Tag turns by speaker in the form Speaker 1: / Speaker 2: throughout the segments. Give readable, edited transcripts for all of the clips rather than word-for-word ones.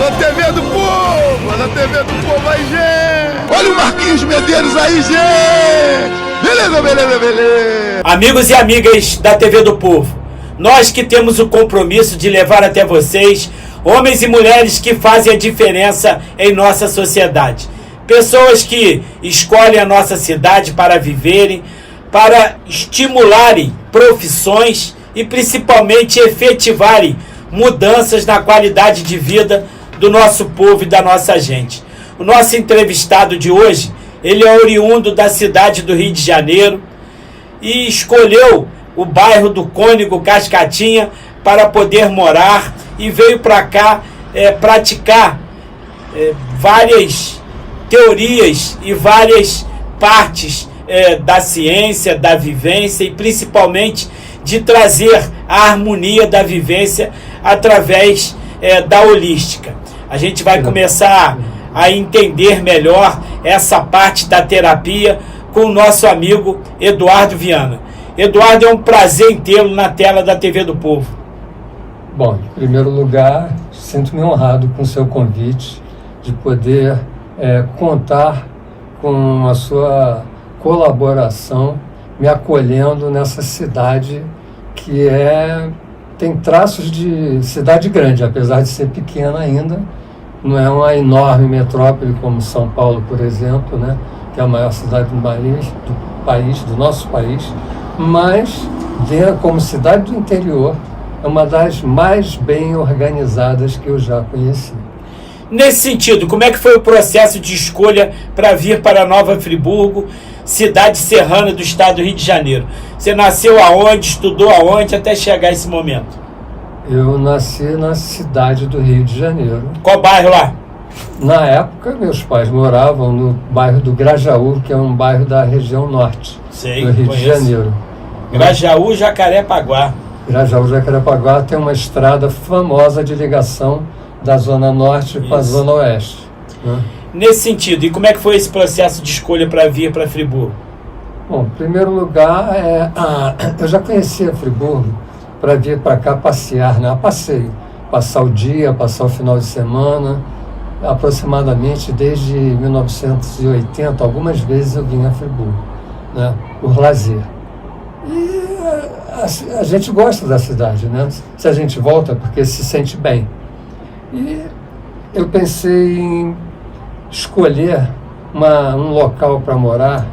Speaker 1: Na TV do Povo, na TV do Povo aí, gente. Olha o Marquinhos Medeiros aí, gente. Beleza, beleza, beleza.
Speaker 2: Amigos e amigas da TV do Povo, nós que temos o compromisso de levar até vocês homens e mulheres que fazem a diferença em nossa sociedade. Pessoas que escolhem a nossa cidade para viverem, para estimularem profissões e principalmente efetivarem mudanças na qualidade de vida do nosso povo e da nossa gente. O nosso entrevistado de hoje, ele é oriundo da cidade do Rio de Janeiro e escolheu o bairro do Cônego Cascatinha para poder morar e veio para cá praticar várias teorias e várias partes da ciência, da vivência e principalmente de trazer a harmonia da vivência através da holística. A gente vai começar a entender melhor essa parte da terapia com o nosso amigo Eduardo Viana. Eduardo, é um prazer em tê-lo na tela da TV do Povo.
Speaker 3: Bom, em primeiro lugar, sinto-me honrado com o seu convite de poder contar com a sua colaboração, me acolhendo nessa cidade que tem traços de cidade grande, apesar de ser pequena ainda. Não é uma enorme metrópole como São Paulo, por exemplo, né, que é a maior cidade do nosso país, mas como cidade do interior, é uma das mais bem organizadas que eu já conheci.
Speaker 2: Nesse sentido, como é que foi o processo de escolha para vir para Nova Friburgo, cidade serrana do estado do Rio de Janeiro? Você nasceu aonde, estudou aonde até chegar esse momento?
Speaker 3: Eu nasci na cidade do Rio de Janeiro.
Speaker 2: Qual bairro lá?
Speaker 3: Na época, meus pais moravam no bairro do Grajaú, que é um bairro da região norte do Rio de Janeiro.
Speaker 2: Grajaú, Jacarepaguá.
Speaker 3: Grajaú, Jacarepaguá tem uma estrada famosa de ligação da Zona Norte com a Zona Oeste. Né?
Speaker 2: Nesse sentido, e como é que foi esse processo de escolha para vir para Friburgo?
Speaker 3: Bom, em primeiro lugar, eu já conhecia Friburgo para vir para cá passear, né? A passeio, passar o dia, passar o final de semana, aproximadamente desde 1980, algumas vezes eu vim a Friburgo, né? Por lazer. E a gente gosta da cidade, né? Se a gente volta é porque se sente bem. E eu pensei em escolher um local para morar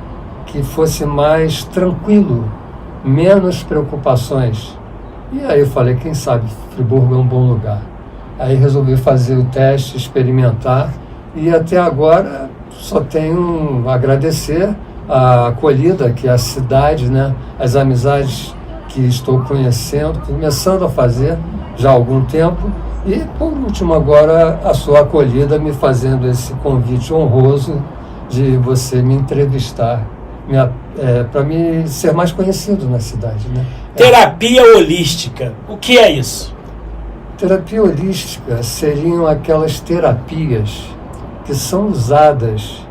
Speaker 3: que fosse mais tranquilo, menos preocupações. E aí eu falei, quem sabe Friburgo é um bom lugar. Aí resolvi fazer o teste, experimentar, e até agora só tenho a agradecer a acolhida que a cidade, né, as amizades que estou conhecendo, começando a fazer já há algum tempo, e por último agora a sua acolhida me fazendo esse convite honroso de você me entrevistar, para me ser mais conhecido na cidade, né?
Speaker 2: Terapia holística, o que é isso?
Speaker 3: Terapia holística seriam aquelas terapias que são usadas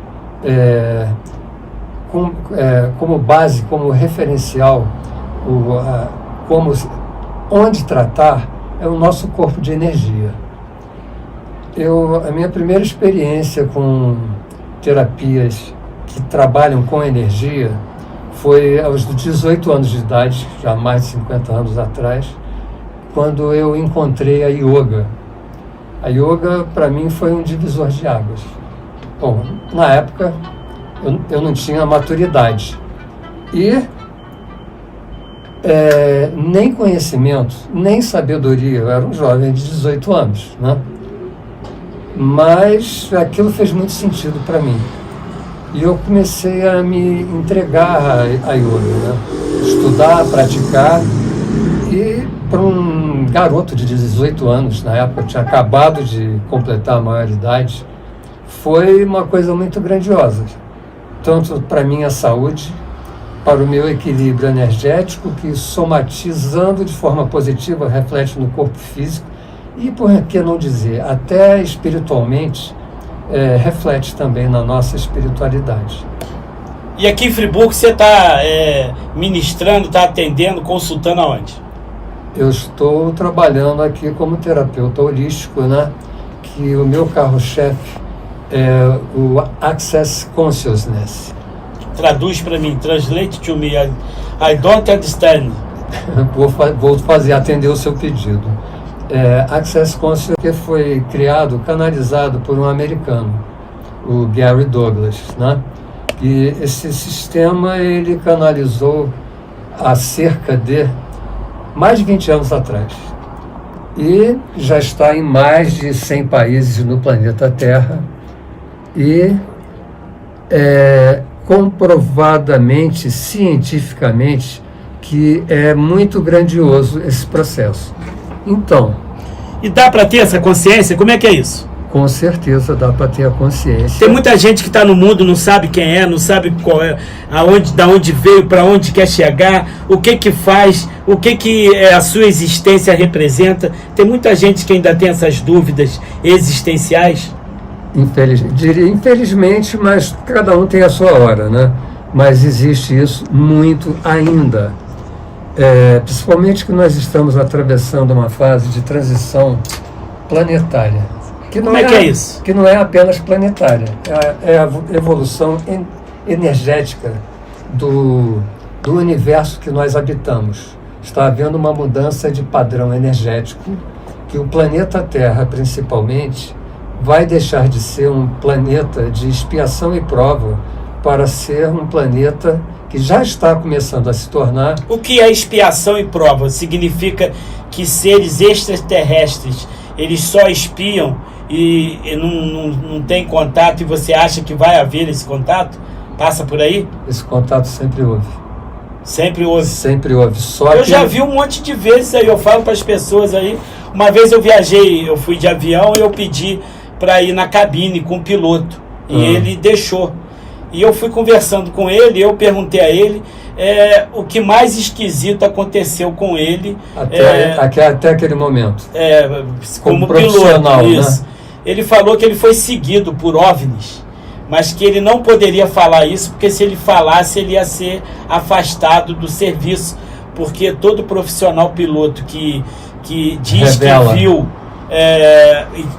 Speaker 3: como base, como referencial, onde tratar é o nosso corpo de energia. A minha primeira experiência com terapias que trabalham com energia foi aos 18 anos de idade, já mais de 50 anos atrás, quando eu encontrei a yoga. A yoga, para mim, foi um divisor de águas. Bom, na época, eu não tinha maturidade. E nem conhecimento, nem sabedoria. Eu era um jovem de 18 anos, né? Mas aquilo fez muito sentido para mim. E eu comecei a me entregar à yoga, né? Estudar, praticar. E para um garoto de 18 anos, na época, eu tinha acabado de completar a maioridade, foi uma coisa muito grandiosa. Tanto para a minha saúde, para o meu equilíbrio energético, que somatizando de forma positiva reflete no corpo físico, e por que não dizer, até espiritualmente, reflete também na nossa espiritualidade.
Speaker 2: E aqui em Friburgo você está ministrando, está atendendo, consultando aonde?
Speaker 3: Eu estou trabalhando aqui como terapeuta holístico, né? que o meu carro-chefe é o Access Consciousness.
Speaker 2: Traduz para mim, translate to me. I don't understand.
Speaker 3: Vou atender o seu pedido. Access Consciousness que foi criado, canalizado por um americano, o Gary Douglas, né? E esse sistema ele canalizou há cerca de mais de 20 anos atrás. E já está em mais de 100 países no planeta Terra e comprovadamente, cientificamente, que é muito grandioso esse processo. Então...
Speaker 2: E dá para ter essa consciência? Como é que é isso?
Speaker 3: Com certeza dá para ter a consciência.
Speaker 2: Tem muita gente que está no mundo, não sabe quem é, não sabe qual é, da onde veio, para onde quer chegar, o que faz, o que a sua existência representa. Tem muita gente que ainda tem essas dúvidas existenciais.
Speaker 3: Infelizmente, mas cada um tem a sua hora, né? Mas existe isso muito ainda. Principalmente que nós estamos atravessando uma fase de transição planetária.
Speaker 2: Como é que é isso?
Speaker 3: Que não é apenas planetária, é a evolução energética do universo que nós habitamos. Está havendo uma mudança de padrão energético que o planeta Terra, principalmente, vai deixar de ser um planeta de expiação e prova para ser um planeta que já está começando a se tornar...
Speaker 2: O que é expiação e prova? Significa que seres extraterrestres, eles só espiam e não tem contato, e você acha que vai haver esse contato? Passa por aí?
Speaker 3: Esse contato sempre houve.
Speaker 2: Sempre houve?
Speaker 3: Sempre houve.
Speaker 2: Eu já vi um monte de vezes aí, eu falo para as pessoas aí. Uma vez eu viajei, eu fui de avião e eu pedi para ir na cabine com o piloto. E ele deixou. E eu fui conversando com ele, eu perguntei a ele o que mais esquisito aconteceu com ele.
Speaker 3: Até aquele momento.
Speaker 2: Como piloto, isso. Né? Ele falou que ele foi seguido por OVNIs, mas que ele não poderia falar isso, porque se ele falasse, ele ia ser afastado do serviço, porque todo profissional piloto que diz que viu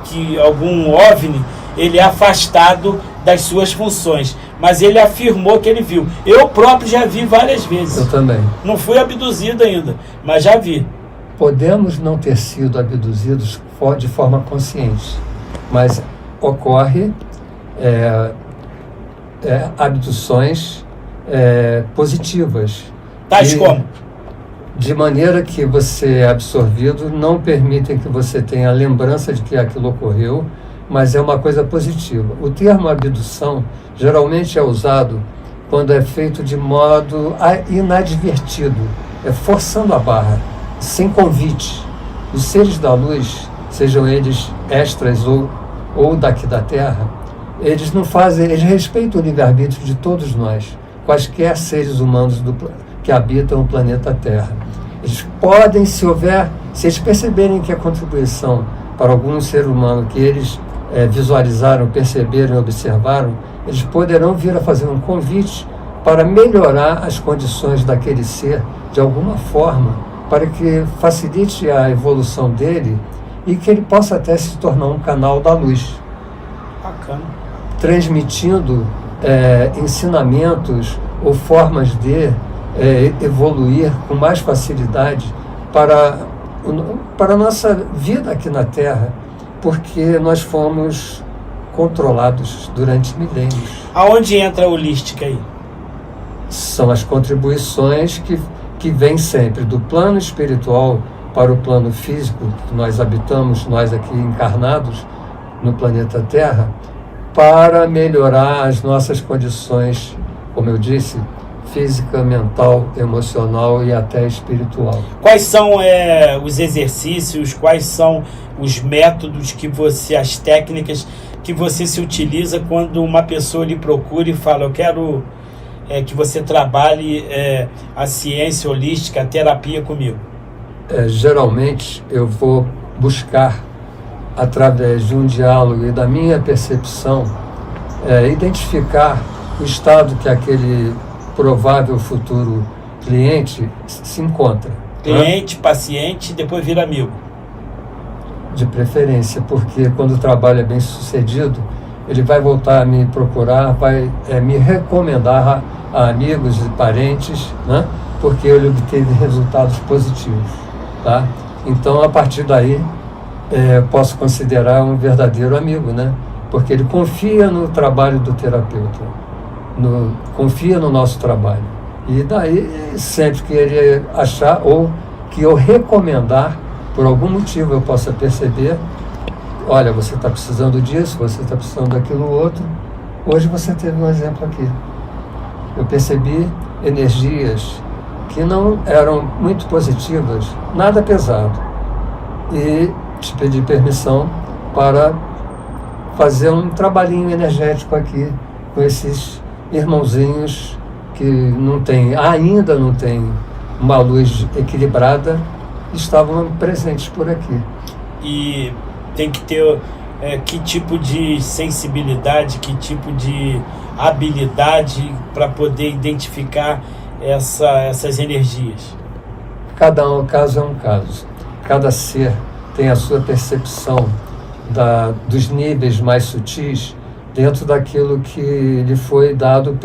Speaker 2: que algum OVNI, ele é afastado das suas funções. Mas ele afirmou que ele viu. Eu próprio já vi várias vezes.
Speaker 3: Eu também.
Speaker 2: Não fui abduzido ainda, mas já vi.
Speaker 3: Podemos não ter sido abduzidos de forma consciente, mas ocorre abduções positivas.
Speaker 2: Tais como?
Speaker 3: De maneira que você é absorvido, não permitem que você tenha a lembrança de que aquilo ocorreu, mas é uma coisa positiva. O termo abdução geralmente é usado quando é feito de modo inadvertido, forçando a barra, sem convite. Os seres da luz, sejam eles extras ou daqui da Terra, eles não fazem, eles respeitam o livre-arbítrio de todos nós, quaisquer seres humanos que habitam o planeta Terra. Eles podem, se eles perceberem que a contribuição para algum ser humano que eles visualizaram, perceberam e observaram, eles poderão vir a fazer um convite para melhorar as condições daquele ser de alguma forma, para que facilite a evolução dele e que ele possa até se tornar um canal da luz.
Speaker 2: Bacana. Transmitindo
Speaker 3: ensinamentos ou formas de evoluir com mais facilidade para a nossa vida aqui na Terra, porque nós fomos controlados durante milênios.
Speaker 2: Aonde entra a holística aí?
Speaker 3: São as contribuições que vêm sempre do plano espiritual para o plano físico, que nós habitamos, nós aqui encarnados no planeta Terra, para melhorar as nossas condições, como eu disse, física, mental, emocional e até espiritual.
Speaker 2: Quais são os exercícios, quais são os métodos as técnicas que você se utiliza quando uma pessoa lhe procura e fala, eu quero que você trabalhe a ciência holística, a terapia comigo?
Speaker 3: Geralmente eu vou buscar, através de um diálogo e da minha percepção, identificar o estado que aquele provável futuro cliente se encontra.
Speaker 2: Cliente, paciente, depois vira amigo.
Speaker 3: de preferência, porque quando o trabalho é bem sucedido, ele vai voltar a me procurar, vai me recomendar a amigos e parentes, né? Porque ele obteve resultados positivos, tá? Então, a partir daí, posso considerar um verdadeiro amigo, né? Porque ele confia no trabalho do terapeuta, confia no nosso trabalho. E daí, sempre que ele achar ou que eu recomendar, por algum motivo eu possa perceber, olha, você está precisando disso, você está precisando daquilo outro. Hoje você teve um exemplo aqui. Eu percebi energias que não eram muito positivas, nada pesado. E te pedi permissão para fazer um trabalhinho energético aqui com esses irmãozinhos que ainda não têm uma luz equilibrada, estavam presentes por aqui.
Speaker 2: E tem que ter que tipo de sensibilidade, que tipo de habilidade para poder identificar essas energias?
Speaker 3: Cada caso é um caso. Cada ser tem a sua percepção dos níveis mais sutis dentro daquilo que lhe foi dado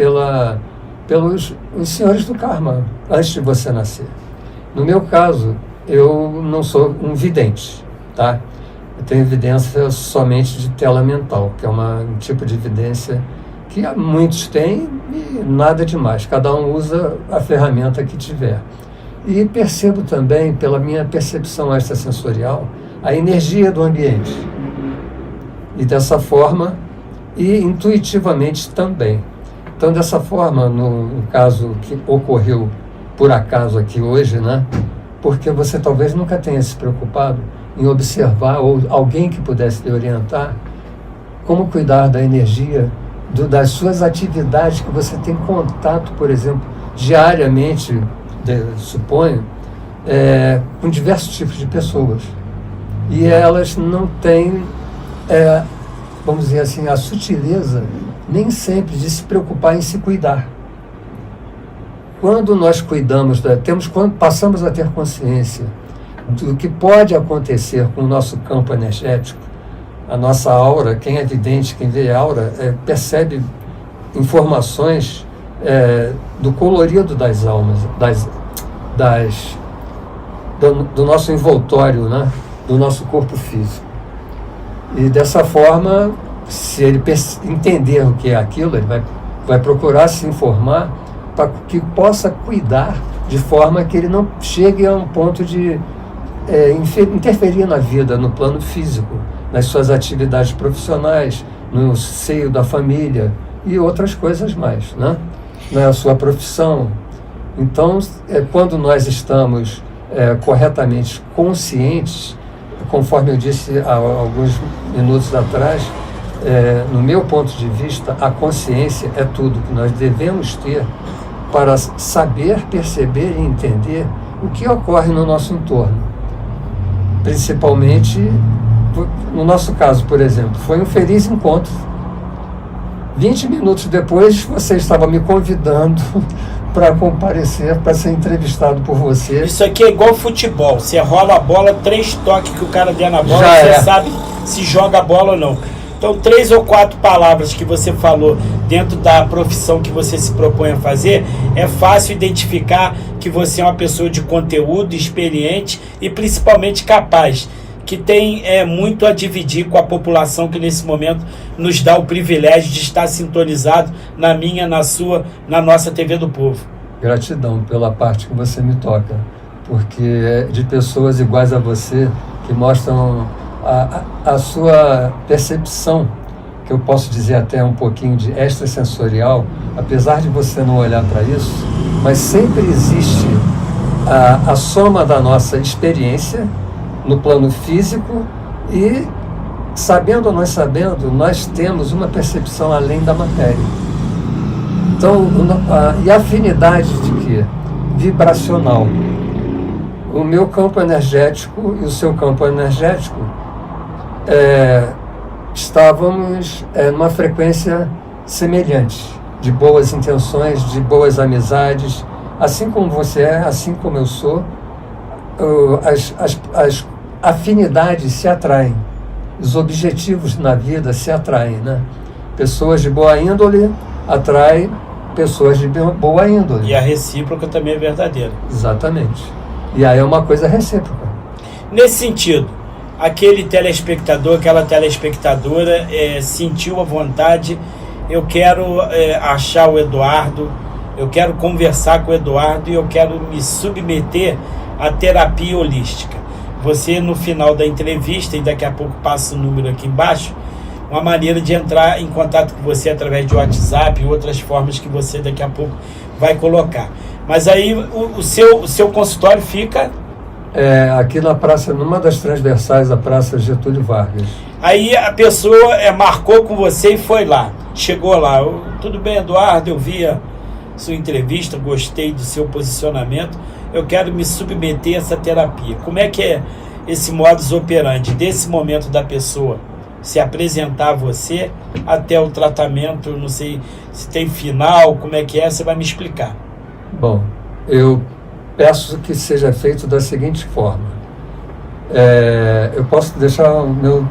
Speaker 3: pelos os senhores do karma antes de você nascer. No meu caso, eu não sou um vidente, tá? Eu tenho evidência somente de tela mental, que é um tipo de evidência que muitos têm e nada demais. Cada um usa a ferramenta que tiver. E percebo também, pela minha percepção extrasensorial, a energia do ambiente. E dessa forma, e intuitivamente também. Então, dessa forma, no caso que ocorreu por acaso aqui hoje, né? Porque você talvez nunca tenha se preocupado em observar, ou alguém que pudesse lhe orientar, como cuidar da energia, das suas atividades que você tem contato, por exemplo, diariamente, suponho, com diversos tipos de pessoas. E elas não têm, vamos dizer assim, a sutileza, nem sempre, de se preocupar em se cuidar. Quando nós cuidamos, quando passamos a ter consciência do que pode acontecer com o nosso campo energético, a nossa aura, quem é vidente, quem vê aura, percebe informações do colorido das almas, do nosso envoltório, né? Do nosso corpo físico. E dessa forma, se ele entender o que é aquilo, ele vai procurar se informar para que possa cuidar de forma que ele não chegue a um ponto de interferir na vida, no plano físico, nas suas atividades profissionais, no seio da família e outras coisas mais, né? Na sua profissão. Então, quando nós estamos corretamente conscientes, conforme eu disse há alguns minutos atrás, no meu ponto de vista, a consciência é tudo que nós devemos ter para saber, perceber e entender o que ocorre no nosso entorno. Principalmente, no nosso caso, por exemplo, foi um feliz encontro. 20 minutos depois, você estava me convidando para comparecer, para ser entrevistado por você.
Speaker 2: Isso aqui é igual futebol. Você rola a bola, 3 toques que o cara der na bola, você sabe se joga a bola ou não. Então, 3 ou 4 palavras que você falou dentro da profissão que você se propõe a fazer, é fácil identificar que você é uma pessoa de conteúdo, experiente e principalmente capaz, que tem muito a dividir com a população que nesse momento nos dá o privilégio de estar sintonizado na minha, na sua, na nossa TV do Povo.
Speaker 3: Gratidão pela parte que você me toca, porque é de pessoas iguais a você que mostram a sua percepção, que eu posso dizer até um pouquinho de extrasensorial, apesar de você não olhar para isso, mas sempre existe a soma da nossa experiência no plano físico e, sabendo ou não sabendo, nós temos uma percepção além da matéria. Então, e afinidade de quê? Vibracional. O meu campo energético e o seu campo energético estávamos numa frequência semelhante, de boas intenções, de boas amizades, assim como você é, assim como eu sou. afinidades se atraem, os objetivos na vida se atraem, né? Pessoas de boa índole atraem pessoas de boa índole.
Speaker 2: E a recíproca também é verdadeira.
Speaker 3: Exatamente. E aí é uma coisa recíproca.
Speaker 2: Nesse sentido, aquele telespectador, aquela telespectadora sentiu a vontade, eu quero achar o Eduardo, eu quero conversar com o Eduardo e eu quero me submeter à terapia holística. Você, no final da entrevista, e daqui a pouco passa o número aqui embaixo, uma maneira de entrar em contato com você através de WhatsApp e outras formas que você daqui a pouco vai colocar. Mas aí o seu consultório fica...
Speaker 3: aqui na praça, numa das transversais da Praça Getúlio Vargas.
Speaker 2: Aí a pessoa marcou com você e foi lá. Chegou lá. Tudo bem, Eduardo, eu vi a sua entrevista, gostei do seu posicionamento, eu quero me submeter a essa terapia. Como é que é esse modus operandi desse momento da pessoa se apresentar a você até o tratamento? Não sei se tem final, como é que é, você vai me explicar.
Speaker 3: Bom, eu peço que seja feito da seguinte forma. Eu posso deixar o meu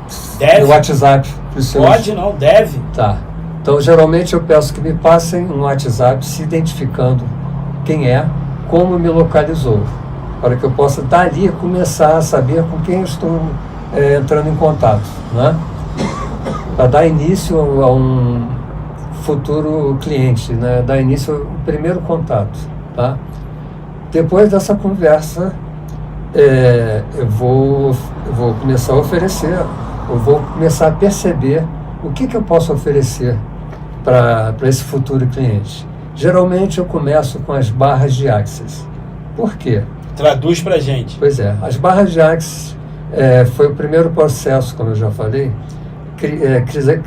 Speaker 3: WhatsApp para os seus...
Speaker 2: Pode, não, deve.
Speaker 3: Tá. Então, geralmente eu peço que me passem um WhatsApp se identificando quem é, como me localizou, para que eu possa dali começar a saber com quem eu estou entrando em contato, né? Para dar início a um futuro cliente, né? Dar início ao primeiro contato, tá? Depois dessa conversa, eu vou começar a oferecer, eu vou começar a perceber o que eu posso oferecer para esse futuro cliente. Geralmente eu começo com as barras de Axis. Por quê?
Speaker 2: Traduz para a gente.
Speaker 3: Pois é, as barras de Axis foi o primeiro processo, como eu já falei,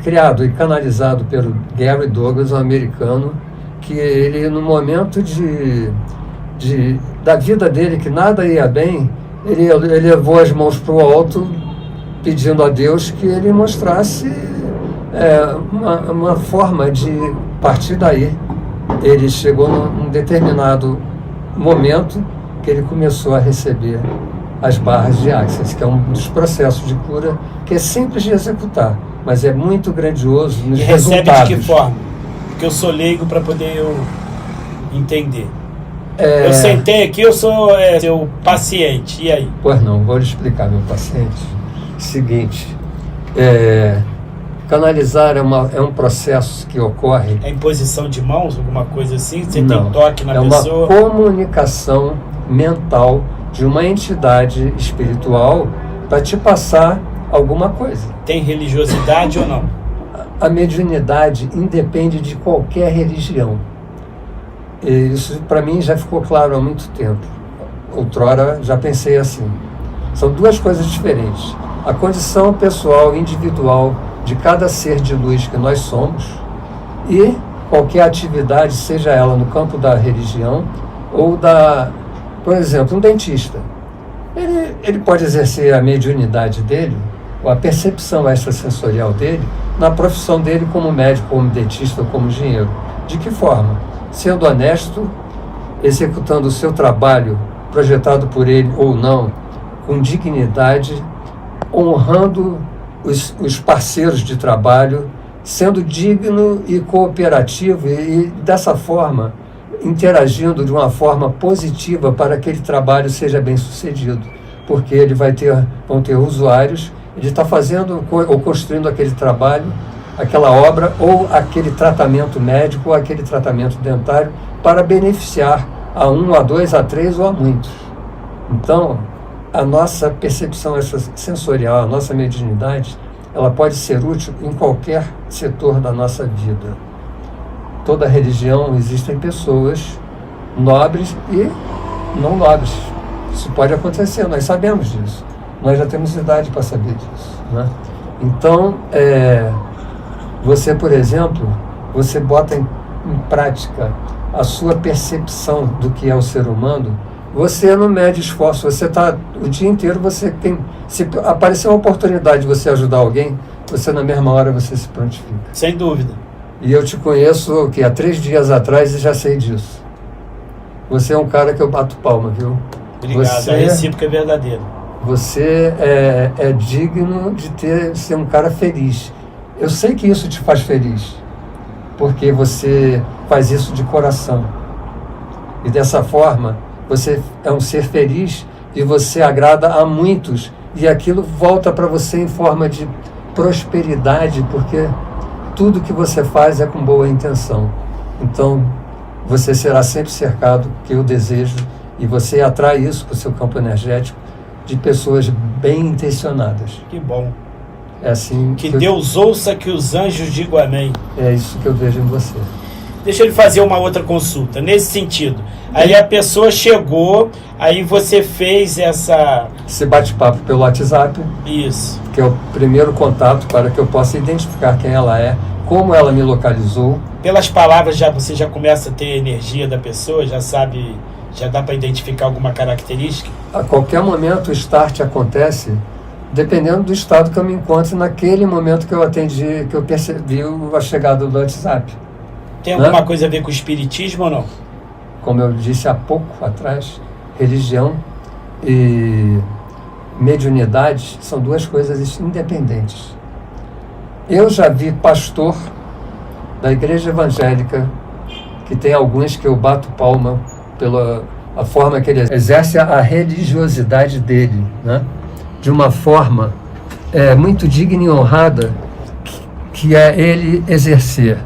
Speaker 3: criado e canalizado pelo Gary Douglas, um americano, que ele, no momento da vida dele, que nada ia bem, ele levou as mãos para o alto, pedindo a Deus que ele mostrasse uma forma de partir daí. Ele chegou num determinado momento que ele começou a receber as barras de Axis, que é um dos processos de cura que é simples de executar, mas é muito grandioso nos resultados.
Speaker 2: Recebe de que forma? Porque eu sou leigo para poder entender. Eu sentei aqui, eu sou seu paciente, e aí?
Speaker 3: Pois não, vou lhe explicar, meu paciente. Seguinte, canalizar é um processo que ocorre...
Speaker 2: É imposição de mãos, alguma coisa assim? Você
Speaker 3: não,
Speaker 2: tem toque na pessoa?
Speaker 3: É uma comunicação mental de uma entidade espiritual para te passar alguma coisa.
Speaker 2: Tem religiosidade ou não?
Speaker 3: A mediunidade independe de qualquer religião. E isso para mim já ficou claro há muito tempo. Outrora já pensei assim. São duas coisas diferentes. A condição pessoal, individual de cada ser de luz que nós somos e qualquer atividade, seja ela no campo da religião ou por exemplo, um dentista. Ele pode exercer a mediunidade dele, ou a percepção extrasensorial dele, na profissão dele como médico, como dentista ou como engenheiro. De que forma? Sendo honesto, executando o seu trabalho projetado por ele ou não, com dignidade, honrando os parceiros de trabalho, sendo digno e cooperativo e dessa forma interagindo de uma forma positiva para que aquele trabalho seja bem sucedido, porque vão ter usuários, ele está fazendo ou construindo aquele trabalho, aquela obra ou aquele tratamento médico ou aquele tratamento dentário para beneficiar a um, a dois, a três ou a muitos. Então, a nossa percepção sensorial, a nossa mediunidade, ela pode ser útil em qualquer setor da nossa vida. Toda religião existem pessoas nobres e não nobres. Isso pode acontecer, nós sabemos disso. Nós já temos idade para saber disso, né? Então, você, por exemplo, você bota em prática a sua percepção do que é o ser humano. Você não mede esforço, você está o dia inteiro, se aparecer uma oportunidade de você ajudar alguém, você na mesma hora você se prontifica.
Speaker 2: Sem dúvida.
Speaker 3: E eu te conheço há 3 dias atrás e já sei disso. Você é um cara que eu bato palma, viu?
Speaker 2: Obrigado, a recíproca é verdadeira.
Speaker 3: você é digno de ser um cara feliz. Eu sei que isso te faz feliz, porque você faz isso de coração. E dessa forma, você é um ser feliz e você agrada a muitos. E aquilo volta para você em forma de prosperidade, porque tudo que você faz é com boa intenção. Então, você será sempre cercado, que eu desejo, e você atrai isso para o seu campo energético, de pessoas bem intencionadas.
Speaker 2: Que bom.
Speaker 3: É assim
Speaker 2: que Deus ouça, que os anjos digam amém.
Speaker 3: É isso que eu vejo em você.
Speaker 2: Deixa eu lhe fazer uma outra consulta, nesse sentido. Aí a pessoa chegou, aí você fez
Speaker 3: esse bate-papo pelo WhatsApp.
Speaker 2: Isso.
Speaker 3: Que é o primeiro contato para que eu possa identificar quem ela é, como ela me localizou.
Speaker 2: Pelas palavras você já começa a ter a energia da pessoa, já sabe, já dá para identificar alguma característica?
Speaker 3: A qualquer momento o start acontece, dependendo do estado que eu me encontro naquele momento que eu atendi, que eu percebi a chegada do WhatsApp.
Speaker 2: Tem alguma coisa a ver com o espiritismo ou não?
Speaker 3: Como eu disse há pouco atrás, religião e mediunidade são duas coisas independentes. Eu já vi pastor da igreja evangélica, que tem alguns que eu bato palma pela a forma que ele exerce a religiosidade dele, né? De uma forma muito digna e honrada, que é ele exercer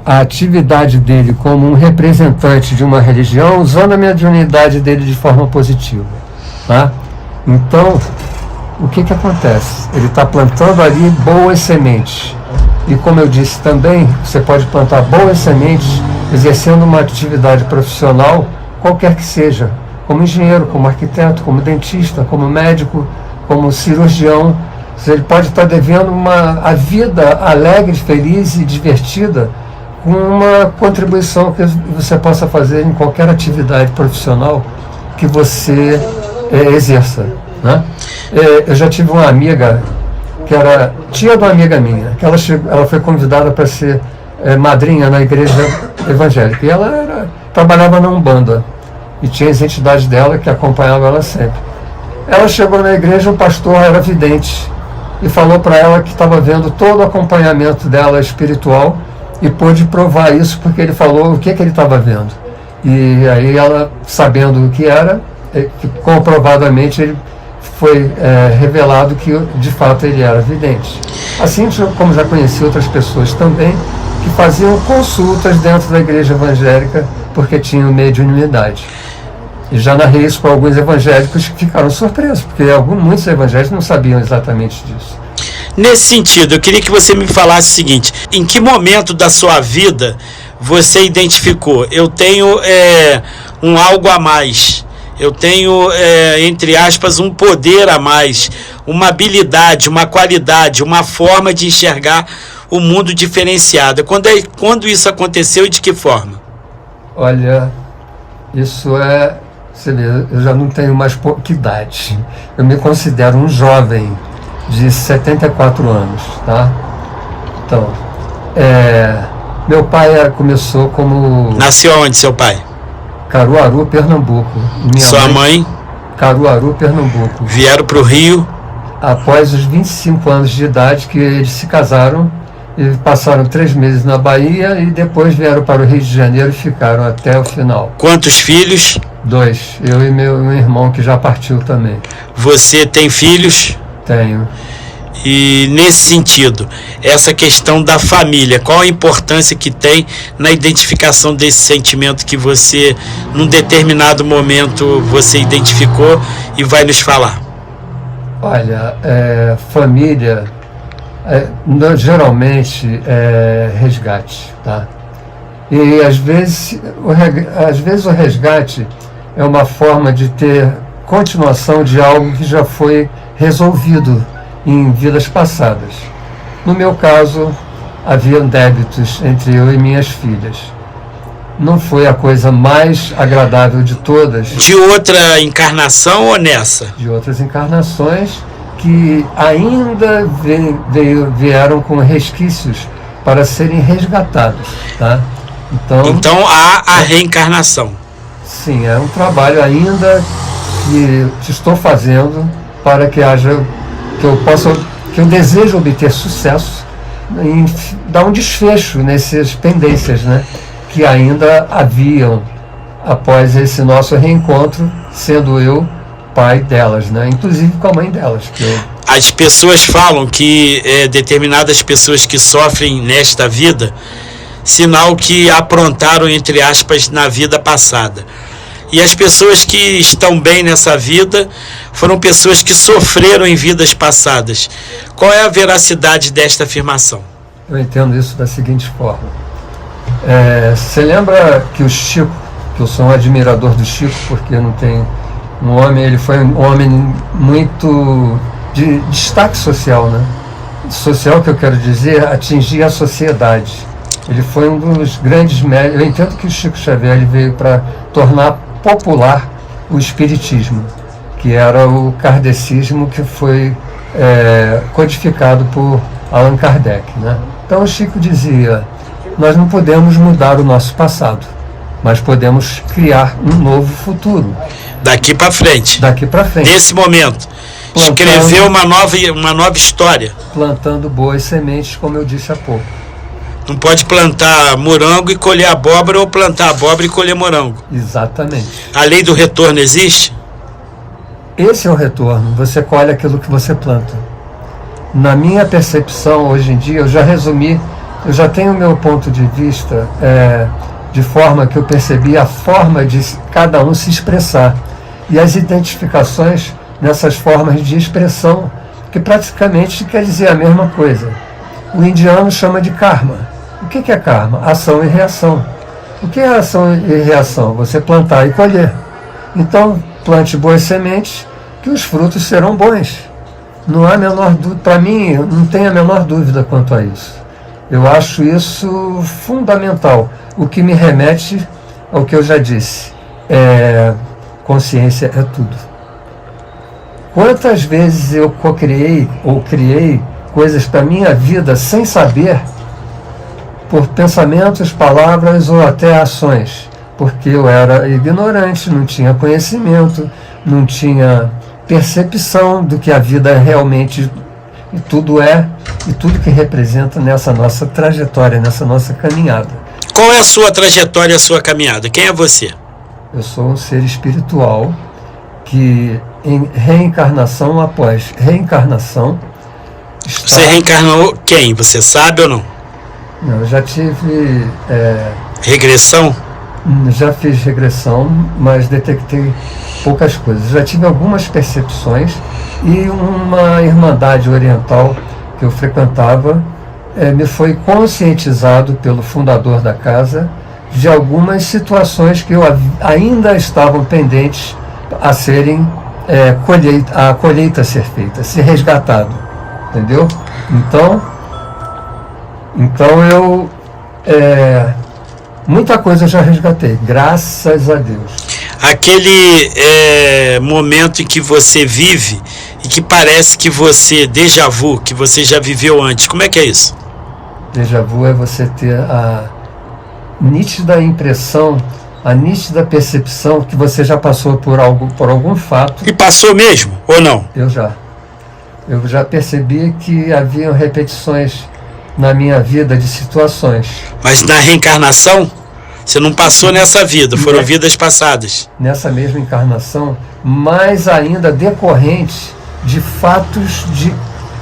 Speaker 3: a atividade dele como um representante de uma religião, usando a mediunidade dele de forma positiva, tá? Então, o que acontece? Ele está plantando ali boas sementes. E como eu disse também, você pode plantar boas sementes exercendo uma atividade profissional, qualquer que seja, como engenheiro, como arquiteto, como dentista, como médico, como cirurgião. Ele pode estar devendo a vida alegre, feliz e divertida, com uma contribuição que você possa fazer em qualquer atividade profissional que você exerça, né? Eu já tive uma amiga que era tia de uma amiga minha, que ela foi convidada para ser madrinha na igreja evangélica, e ela trabalhava na Umbanda, e tinha as entidades dela que acompanhavam ela sempre. Ela chegou na igreja, o pastor era vidente, e falou para ela que estava vendo todo o acompanhamento dela espiritual, e pôde provar isso, porque ele falou o que ele estava vendo. E aí ela, sabendo o que era, comprovadamente ele foi revelado que de fato ele era vidente. Assim como já conheci outras pessoas também que faziam consultas dentro da igreja evangélica porque tinham mediunidade. E já narrei isso para alguns evangélicos que ficaram surpresos, porque muitos evangélicos não sabiam exatamente disso.
Speaker 2: Nesse sentido, eu queria que você me falasse o seguinte: em que momento da sua vida você identificou, eu tenho um algo a mais, eu tenho, entre aspas, um poder a mais, uma habilidade, uma qualidade, uma forma de enxergar o mundo diferenciada? Quando isso aconteceu e de que forma?
Speaker 3: Olha, isso você vê, eu já não tenho mais pouca idade. Eu me considero um jovem de 74 anos, tá? Então, meu pai começou como...
Speaker 2: Nasceu onde, seu pai?
Speaker 3: Caruaru, Pernambuco.
Speaker 2: Sua mãe?
Speaker 3: Caruaru, Pernambuco.
Speaker 2: Vieram para o Rio?
Speaker 3: Após os 25 anos de idade que eles se casaram, e passaram 3 meses na Bahia e depois vieram para o Rio de Janeiro e ficaram até o final.
Speaker 2: Quantos filhos? 2.
Speaker 3: Eu e meu irmão, que já partiu também.
Speaker 2: Você tem filhos?
Speaker 3: Tenho.
Speaker 2: E nesse sentido, essa questão da família, qual a importância que tem na identificação desse sentimento que você, num determinado momento, você identificou e vai nos falar?
Speaker 3: Olha, família, geralmente é resgate, tá? E às vezes o resgate é uma forma de ter continuação de algo que já foi resolvido em vidas passadas. No meu caso, havia débitos entre eu e minhas filhas. Não foi a coisa mais agradável de todas.
Speaker 2: De outra encarnação ou nessa?
Speaker 3: De outras encarnações que ainda vieram com resquícios para serem resgatados, tá? Então
Speaker 2: há a reencarnação.
Speaker 3: Sim, é um trabalho ainda que estou fazendo para que eu desejo obter sucesso em dar um desfecho nessas pendências, né, que ainda haviam após esse nosso reencontro, sendo eu pai delas, né, inclusive com a mãe delas.
Speaker 2: As pessoas falam que determinadas pessoas que sofrem nesta vida, sinal que aprontaram, entre aspas, na vida passada. E as pessoas que estão bem nessa vida foram pessoas que sofreram em vidas passadas. Qual é a veracidade desta afirmação?
Speaker 3: Eu entendo isso da seguinte forma. Você lembra que o Chico, que eu sou um admirador do Chico, porque não tem um homem, ele foi um homem muito de destaque social, né? Social, que eu quero dizer, atingir a sociedade. Ele foi um dos grandes médios. Eu entendo que o Chico Xavier veio para tornar popular o espiritismo, que era o kardecismo que foi codificado por Allan Kardec, né? Então o Chico dizia: nós não podemos mudar o nosso passado, mas podemos criar um novo futuro.
Speaker 2: Daqui para frente.
Speaker 3: Daqui para frente.
Speaker 2: Nesse momento. Escrever uma nova história.
Speaker 3: Plantando boas sementes, como eu disse há pouco.
Speaker 2: Não pode plantar morango e colher abóbora, ou plantar abóbora e colher morango.
Speaker 3: Exatamente.
Speaker 2: A lei do retorno existe?
Speaker 3: Esse é o retorno. Você colhe aquilo que você planta. Na minha percepção, hoje em dia, eu já resumi, eu já tenho o meu ponto de vista, de forma que eu percebi a forma de cada um se expressar. E as identificações nessas formas de expressão, que praticamente quer dizer a mesma coisa. O indiano chama de karma. O que é karma? Ação e reação. O que é ação e reação? Você plantar e colher. Então, plante boas sementes, que os frutos serão bons. Não há a menor dúvida, para mim, não tem a menor dúvida quanto a isso. Eu acho isso fundamental. O que me remete ao que eu já disse. Consciência é tudo. Quantas vezes eu criei coisas para a minha vida sem saber, por pensamentos, palavras ou até ações, porque eu era ignorante, não tinha conhecimento, não tinha percepção do que a vida realmente e tudo é, e tudo que representa nessa nossa trajetória, nessa nossa caminhada.
Speaker 2: Qual é a sua trajetória, a sua caminhada? Quem é você?
Speaker 3: Eu sou um ser espiritual que, em reencarnação após reencarnação,
Speaker 2: Você reencarnou quem? Você sabe ou não?
Speaker 3: Não, eu já tive...
Speaker 2: Regressão?
Speaker 3: Já fiz regressão, mas detectei poucas coisas. Já tive algumas percepções e uma irmandade oriental que eu frequentava me foi conscientizado pelo fundador da casa de algumas situações que ainda estavam pendentes a serem a colheita a ser feita, a ser resgatado. Entendeu? Então eu muita coisa eu já resgatei, graças a Deus.
Speaker 2: Aquele momento em que você vive e que parece que você, déjà vu, que você já viveu antes, como é que é isso?
Speaker 3: Déjà vu é você ter a nítida impressão, a nítida percepção que você já passou por algum fato.
Speaker 2: E passou mesmo, ou não?
Speaker 3: Eu já percebi que haviam repetições na minha vida de situações.
Speaker 2: Mas na reencarnação, você não passou nessa vida, foram vidas passadas.
Speaker 3: Nessa mesma encarnação, mas ainda decorrente de fatos,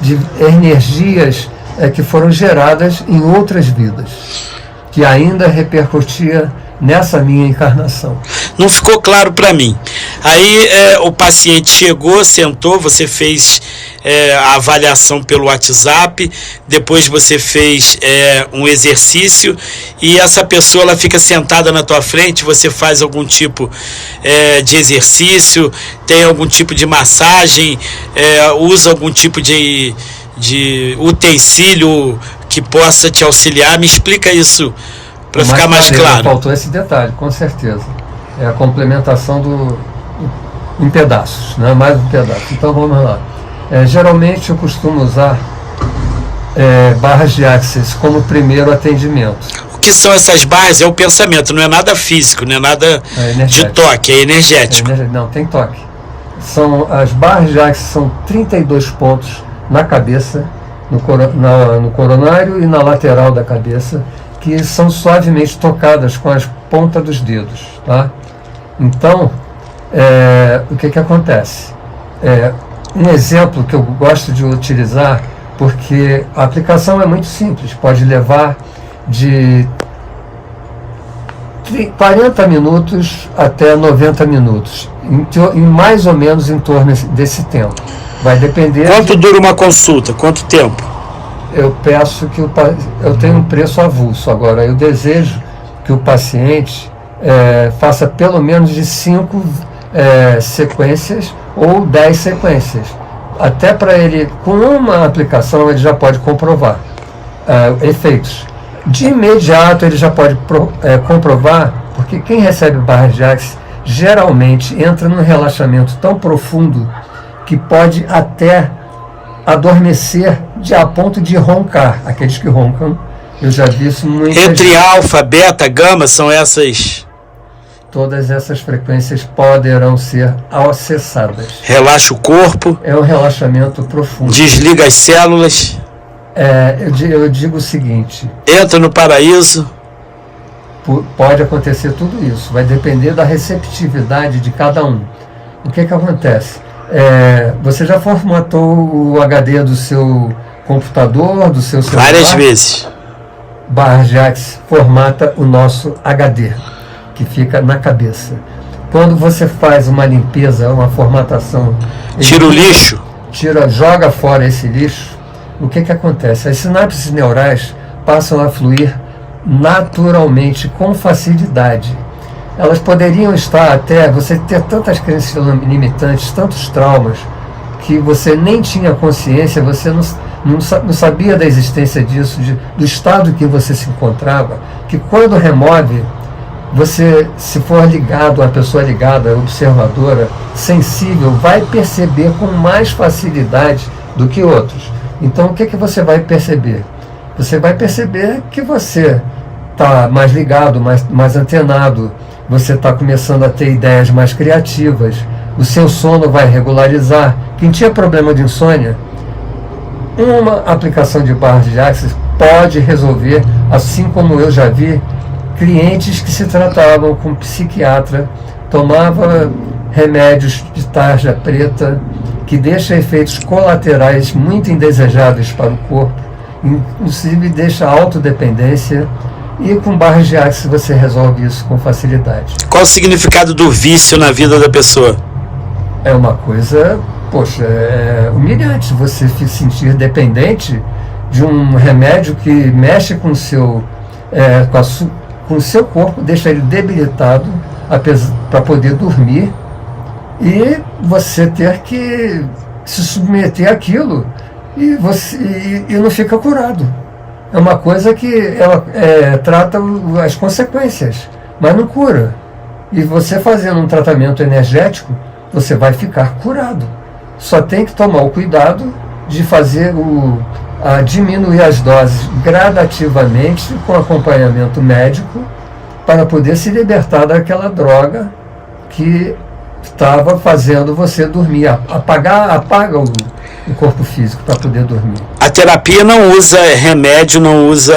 Speaker 3: de energias que foram geradas em outras vidas, que ainda repercutia nessa minha encarnação.
Speaker 2: Não ficou claro para mim. Aí o paciente chegou, sentou, você fez a avaliação pelo WhatsApp, depois você fez um exercício e essa pessoa ela fica sentada na tua frente, você faz algum tipo de exercício, tem algum tipo de massagem, usa algum tipo de utensílio que possa te auxiliar. Me explica isso para ficar mais claro.
Speaker 3: Faltou esse detalhe, com certeza. É a complementação em pedaços, né? Mais um pedaço. Então vamos lá. Geralmente eu costumo usar barras de Access como primeiro atendimento.
Speaker 2: O que são essas barras? É o pensamento, não é nada físico, não é nada de toque, é energético.
Speaker 3: Não, tem toque. as barras de axis são 32 pontos na cabeça, no coronário e na lateral da cabeça, que são suavemente tocadas com as pontas dos dedos, tá? Então, o que acontece? Um exemplo que eu gosto de utilizar, porque a aplicação é muito simples, pode levar de 40 minutos até 90 minutos, em mais ou menos em torno desse tempo. Vai depender.
Speaker 2: Quanto dura uma consulta? Quanto tempo?
Speaker 3: Eu peço que eu tenho um preço avulso. Agora, eu desejo que o paciente faça pelo menos de 5 sequências ou 10 sequências. Até para ele, com uma aplicação, ele já pode comprovar efeitos. De imediato, ele já pode comprovar, porque quem recebe barras de axis geralmente entra num relaxamento tão profundo que pode até adormecer a ponto de roncar. Aqueles que roncam, eu já vi isso muito.
Speaker 2: Entre alfa, beta, gama, são essas.
Speaker 3: Todas essas frequências poderão ser acessadas.
Speaker 2: Relaxa o corpo.
Speaker 3: É um relaxamento profundo.
Speaker 2: Desliga as células.
Speaker 3: Eu digo o seguinte:
Speaker 2: entra no paraíso.
Speaker 3: Pode acontecer tudo isso. Vai depender da receptividade de cada um. O que acontece? Você já formatou o HD do seu computador, do seu celular?
Speaker 2: Várias vezes.
Speaker 3: Barras de axis formata o nosso HD, que fica na cabeça. Quando você faz uma limpeza, uma formatação,
Speaker 2: tira o lixo,
Speaker 3: joga fora esse lixo, o que acontece? As sinapses neurais passam a fluir naturalmente, com facilidade. Elas poderiam estar até, você ter tantas crenças limitantes, tantos traumas, que você nem tinha consciência, você não sabia da existência disso, do estado que você se encontrava, que quando remove, você, se for ligado, uma pessoa ligada, observadora, sensível, vai perceber com mais facilidade do que outros. Então, o que você vai perceber? Você vai perceber que você está mais ligado, mais antenado, você está começando a ter ideias mais criativas, o seu sono vai regularizar. Quem tinha problema de insônia, uma aplicação de barras de axis pode resolver, assim como eu já vi clientes que se tratavam com psiquiatra, tomava remédios de tarja preta, que deixa efeitos colaterais muito indesejáveis para o corpo, inclusive deixa autodependência, e com barras de axis você resolve isso com facilidade.
Speaker 2: Qual o significado do vício na vida da pessoa?
Speaker 3: É uma coisa, humilhante você se sentir dependente de um remédio que mexe com o seu corpo, deixa ele debilitado para poder dormir, e você ter que se submeter àquilo e não fica curado. É uma coisa que ela trata as consequências, mas não cura. E você fazendo um tratamento energético, você vai ficar curado. Só tem que tomar o cuidado de fazer diminuir as doses gradativamente com acompanhamento médico para poder se libertar daquela droga que estava fazendo você dormir. Apaga o corpo físico para poder dormir.
Speaker 2: A terapia não usa remédio, não usa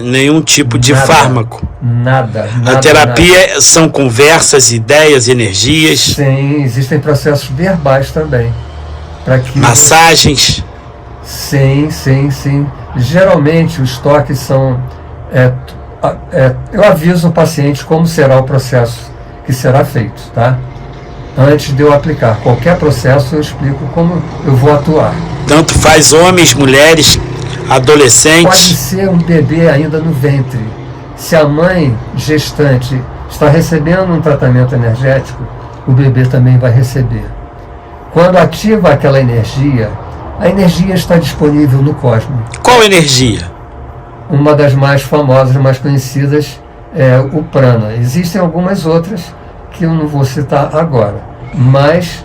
Speaker 2: nenhum tipo de fármaco.
Speaker 3: Nada.
Speaker 2: A terapia são conversas, ideias, energias.
Speaker 3: Sim, existem processos verbais também.
Speaker 2: Massagens.
Speaker 3: Sim. Geralmente os toques são... eu aviso o paciente como será o processo que será feito, tá? Antes de eu aplicar qualquer processo, eu explico como eu vou atuar.
Speaker 2: Tanto faz homens, mulheres, adolescentes.
Speaker 3: Pode ser um bebê ainda no ventre. Se a mãe gestante está recebendo um tratamento energético, o bebê também vai receber. Quando ativa aquela energia, a energia está disponível no cosmos.
Speaker 2: Qual energia?
Speaker 3: Uma das mais famosas, mais conhecidas, é o prana. Existem algumas outras que eu não vou citar agora, mas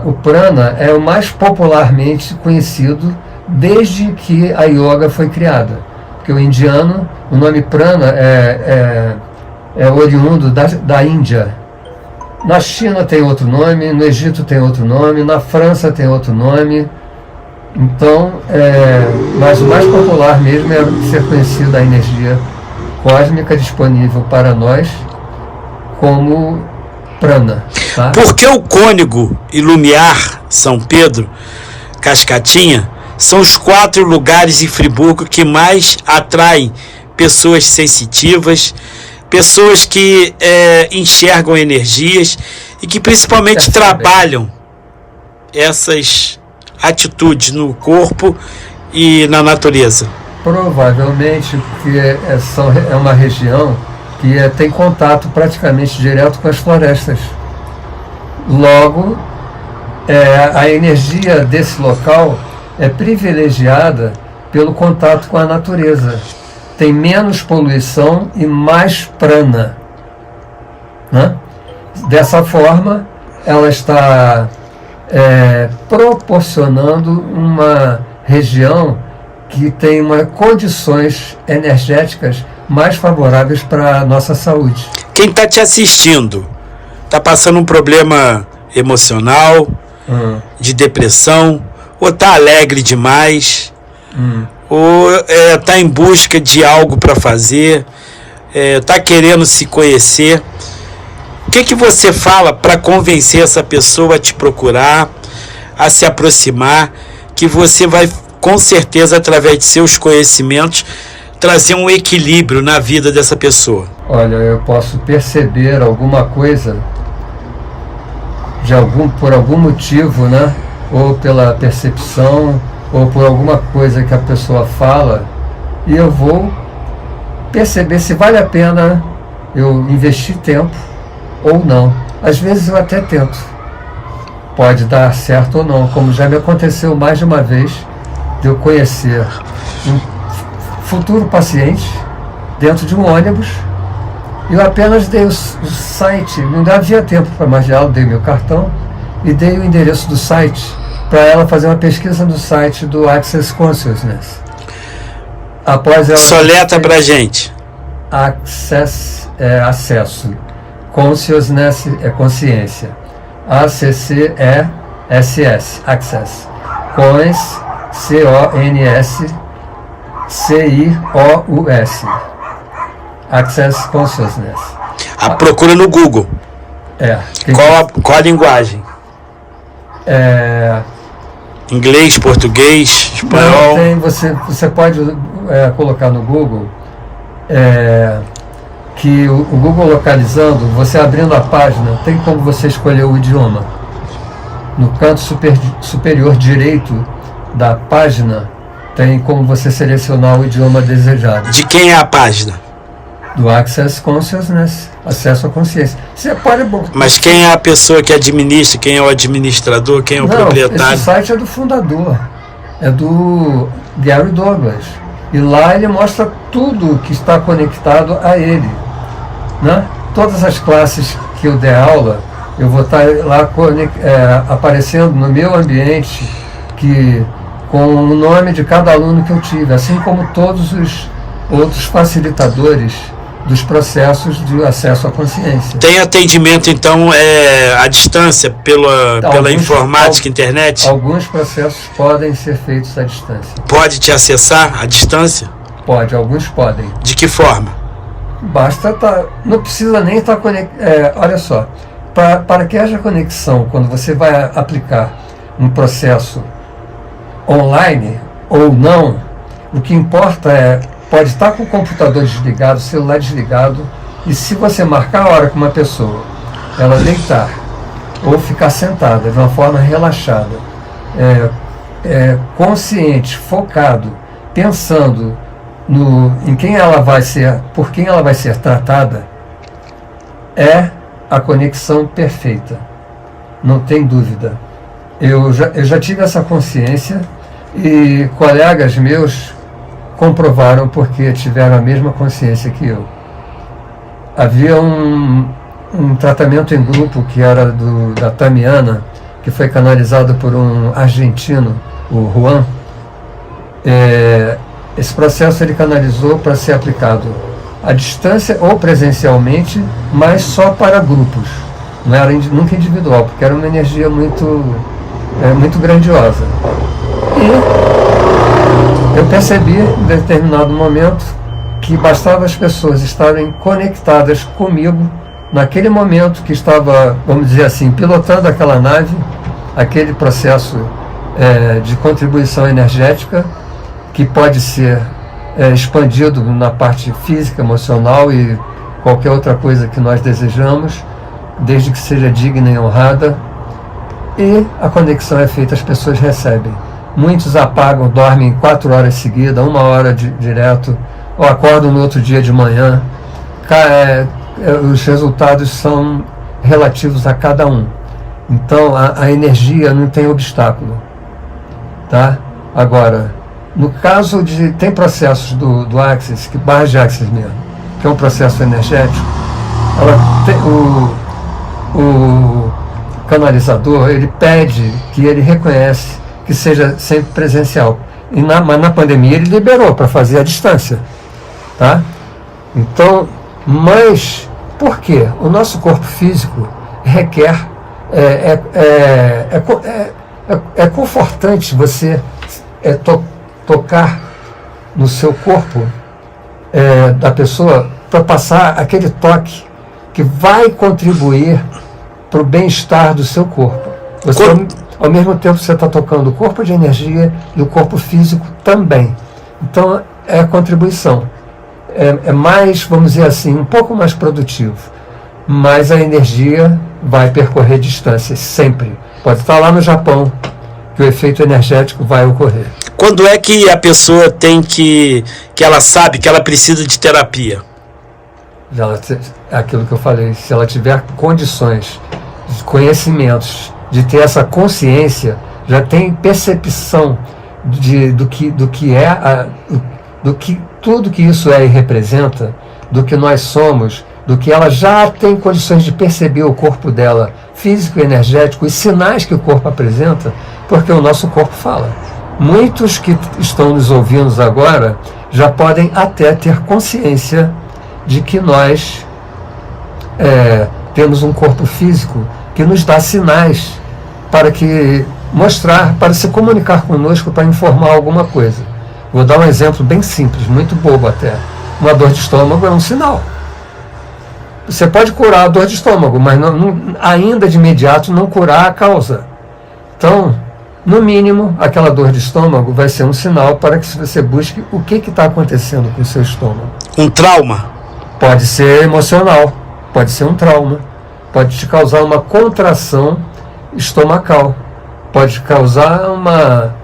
Speaker 3: o prana é o mais popularmente conhecido desde que a yoga foi criada, porque o indiano, o nome prana é oriundo da Índia, Na China tem outro nome, no Egito tem outro nome, na França tem outro nome. Então, mas o mais popular mesmo é ser conhecido a energia cósmica disponível para nós como prana. Tá?
Speaker 2: Por que o Cônego e Lumiar, São Pedro, Cascatinha, são os 4 lugares em Friburgo que mais atraem pessoas sensitivas, pessoas que enxergam energias e que principalmente trabalham essas atitudes no corpo e na natureza?
Speaker 3: Provavelmente porque é uma região que tem contato praticamente direto com as florestas. Logo, a energia desse local é privilegiada pelo contato com a natureza. Tem menos poluição e mais prana, né? Dessa forma, ela está proporcionando uma região que tem condições energéticas mais favoráveis para a nossa saúde.
Speaker 2: Quem está te assistindo está passando um problema emocional, de depressão, ou está alegre demais, ou está em busca de algo para fazer, está querendo se conhecer. O que você fala para convencer essa pessoa a te procurar, a se aproximar, que você vai, com certeza, através de seus conhecimentos, trazer um equilíbrio na vida dessa pessoa?
Speaker 3: Olha, eu posso perceber alguma coisa, por algum motivo, né? Ou pela percepção, ou por alguma coisa que a pessoa fala, e eu vou perceber se vale a pena eu investir tempo ou não. Às vezes eu até tento. Pode dar certo ou não, como já me aconteceu mais de uma vez, de eu conhecer um futuro paciente dentro de um ônibus. Eu apenas dei o site, não havia tempo para mais de aula, dei meu cartão e dei o endereço do site para ela fazer uma pesquisa no site do Access Consciousness. Após ela
Speaker 2: soleta pra gente.
Speaker 3: Access é acesso, Consciousness é consciência, ACCESS, Access, Cons, CONSCIOUS, Access Consciousness.
Speaker 2: Procura no Google. Qual a linguagem? Inglês, português, espanhol?
Speaker 3: Não, você pode colocar no Google que o Google localizando, você abrindo a página, tem como você escolher o idioma. No canto superior direito da página, tem como você selecionar o idioma desejado.
Speaker 2: De quem é a página?
Speaker 3: Do Access Consciousness, acesso à consciência. Você pode...
Speaker 2: Mas quem é a pessoa que administra? Quem é o administrador? Quem é o proprietário?
Speaker 3: Esse site é do fundador, é do Gary Douglas. E lá ele mostra tudo que está conectado a ele, né? Todas as classes que eu der aula, eu vou estar lá aparecendo no meu ambiente, com o nome de cada aluno que eu tive, assim como todos os outros facilitadores dos processos de acesso à consciência.
Speaker 2: Tem atendimento, então, à distância, pela informática, internet?
Speaker 3: Alguns processos podem ser feitos à distância.
Speaker 2: Pode te acessar à distância?
Speaker 3: Pode, alguns podem.
Speaker 2: De que forma?
Speaker 3: Basta não precisa nem estar conectado. Olha só, para que haja conexão, quando você vai aplicar um processo online ou não, o que importa pode estar com o computador desligado, o celular desligado, e se você marcar a hora com uma pessoa, ela deitar ou ficar sentada de uma forma relaxada, consciente, focado, pensando em quem ela vai ser, por quem ela vai ser tratada, é a conexão perfeita. Não tem dúvida. Eu já tive essa consciência e colegas meus comprovaram porque tiveram a mesma consciência que eu. Havia um tratamento em grupo que era da Tamiana, que foi canalizado por um argentino, o Juan. Esse processo ele canalizou para ser aplicado à distância ou presencialmente, mas só para grupos. Não era nunca individual, porque era uma energia muito grandiosa. E eu percebi, em determinado momento, que bastava as pessoas estarem conectadas comigo naquele momento que estava, vamos dizer assim, pilotando aquela nave, aquele processo de contribuição energética, que pode ser expandido na parte física, emocional e qualquer outra coisa que nós desejamos, desde que seja digna e honrada, e a conexão é feita, as pessoas recebem. Muitos apagam, dormem 4 horas seguidas, 1 hora direto, ou acordam no outro dia de manhã. Os resultados são relativos a cada um. Então a energia não tem obstáculo, tá? Agora, no caso tem processos do Axis, que barra de Axis mesmo, que é um processo energético, o canalizador, ele pede que ele reconhece que seja sempre presencial. Mas na pandemia ele liberou para fazer à distância, tá? Então, mas por quê? O nosso corpo físico requer, é confortante você tocar no seu corpo da pessoa para passar aquele toque que vai contribuir para o bem-estar do seu corpo. Você, ao mesmo tempo, você está tocando o corpo de energia e o corpo físico também. Então, é a contribuição. É mais, vamos dizer assim, um pouco mais produtivo. Mas a energia vai percorrer distâncias, sempre. Pode estar lá no Japão, que o efeito energético vai ocorrer.
Speaker 2: Quando é que a pessoa tem que ela sabe que ela precisa de terapia?
Speaker 3: É aquilo que eu falei, se ela tiver condições, conhecimentos, de ter essa consciência, já tem percepção do que é, do que tudo que isso é e representa, do que nós somos, do que ela já tem condições de perceber o corpo dela, físico e energético, os sinais que o corpo apresenta, porque o nosso corpo fala. Muitos que estão nos ouvindo agora já podem até ter consciência de que nós temos um corpo físico que nos dá sinais para se comunicar conosco, para informar alguma coisa. Vou dar um exemplo bem simples, muito bobo até. Uma dor de estômago é um sinal. Você pode curar a dor de estômago, mas ainda de imediato não curar a causa. Então, no mínimo, aquela dor de estômago vai ser um sinal para que você busque o que está acontecendo com o seu estômago.
Speaker 2: Um trauma?
Speaker 3: Pode ser emocional, pode ser um trauma, pode te causar uma contração estomacal, pode causar uma